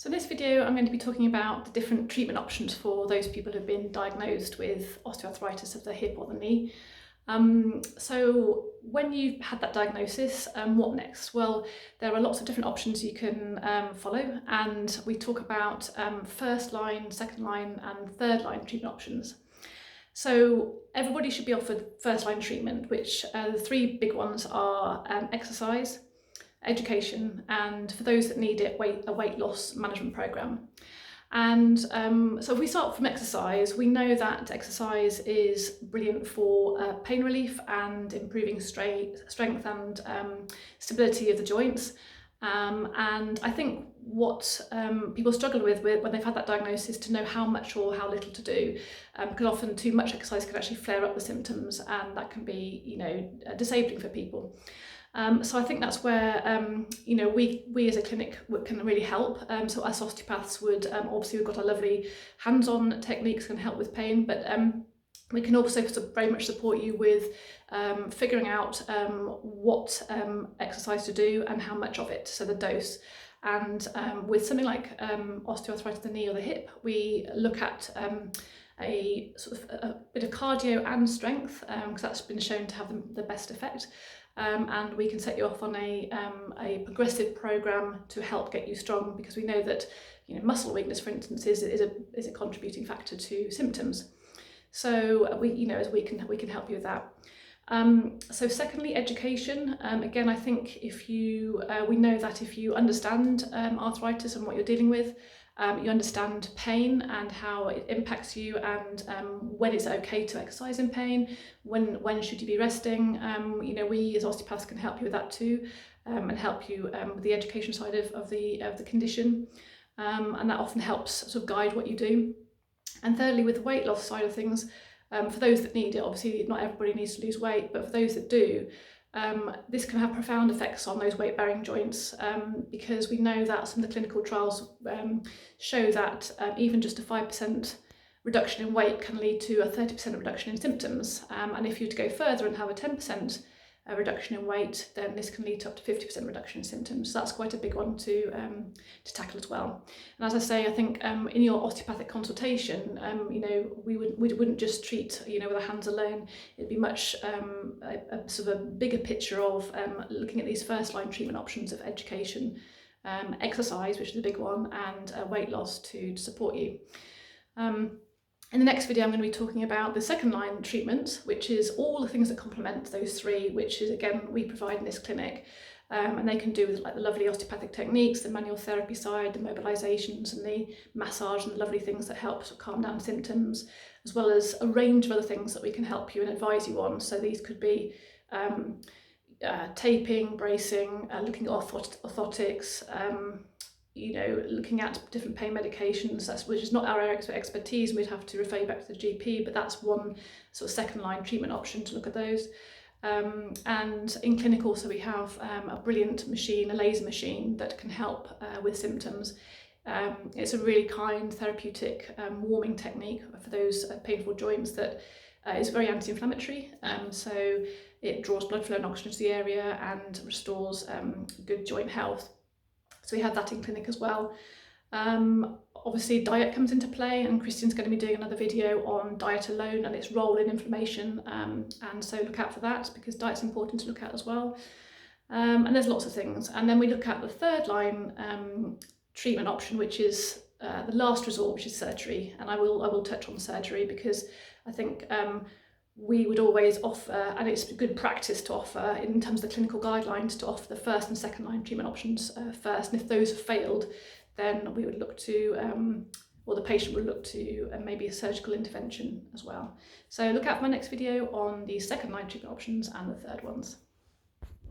So in this video, I'm going to be talking about the different treatment options for those people who've been diagnosed with osteoarthritis of the hip or the knee. So when you've had that diagnosis, what next? Well, there are lots of different options you can follow, and we talk about first line, second line and third line treatment options. So everybody should be offered first line treatment, which the three big ones are exercise, education, and for those that need it, a weight loss management program. And so if we start from exercise, we know that exercise is brilliant for pain relief and improving strength and stability of the joints. And I think what people struggle with when they've had that diagnosis to know how much or how little to do, because often too much exercise can actually flare up the symptoms, and that can be, disabling for people. So I think that's where we as a clinic can really help. So us osteopaths would obviously, we've got our lovely hands-on techniques can help with pain, but we can also very much support you with figuring out what exercise to do and how much of it, so the dose. And with something like osteoarthritis of the knee or the hip, we look at a bit of cardio and strength, because that's been shown to have the best effect. And we can set you off on a progressive program to help get you strong, because we know that muscle weakness, for instance, is a contributing factor to symptoms. So we can help you with that. So secondly, education. Again, I think we know that if you understand arthritis and what you're dealing with, you understand pain and how it impacts you, and when it's okay to exercise in pain, when should you be resting. We as osteopaths can help you with that too, and help you with the education side of the condition, and that often helps sort of guide what you do. And thirdly, with the weight loss side of things, for those that need it, obviously not everybody needs to lose weight, but for those that do, this can have profound effects on those weight-bearing joints, because we know that some of the clinical trials show that even just a 5% reduction in weight can lead to a 30% reduction in symptoms. And if you were to go further and have a 10% reduction in weight, then this can lead to up to 50% reduction in symptoms. So that's quite a big one to tackle as well. And as I say, I think in your osteopathic consultation, we wouldn't just treat with our hands alone. It'd be much a sort of a bigger picture of looking at these first line treatment options of education, exercise, which is a big one, and weight loss to support you. In the next video, I'm going to be talking about the second line treatment, which is all the things that complement those three, which is, again, we provide in this clinic. And they can do with like the lovely osteopathic techniques, the manual therapy side, the mobilizations and the massage and the lovely things that help to calm down symptoms, as well as a range of other things that we can help you and advise you on. So these could be taping, bracing, looking at orthotics, looking at different pain medications, which is not our area of expertise, and we'd have to refer you back to the GP, but that's one sort of second line treatment option to look at those. And in clinic also we have a brilliant machine, a laser machine, that can help with symptoms. It's a really kind therapeutic warming technique for those painful joints that is very anti-inflammatory, so it draws blood flow and oxygen to the area and restores good joint health. So we have that in clinic as well. Obviously diet comes into play, and Christian's going to be doing another video on diet alone and its role in inflammation, and so look out for that, because diet's important to look at as well. And there's lots of things. And then we look at the third line treatment option, which is the last resort, which is surgery. And I will touch on surgery, because I think we would always offer, and it's good practice to offer in terms of the clinical guidelines, to offer the first and second line treatment options first. And if those have failed, then we would look to, or the patient would look to maybe a surgical intervention as well. So look out for my next video on the second line treatment options and the third ones.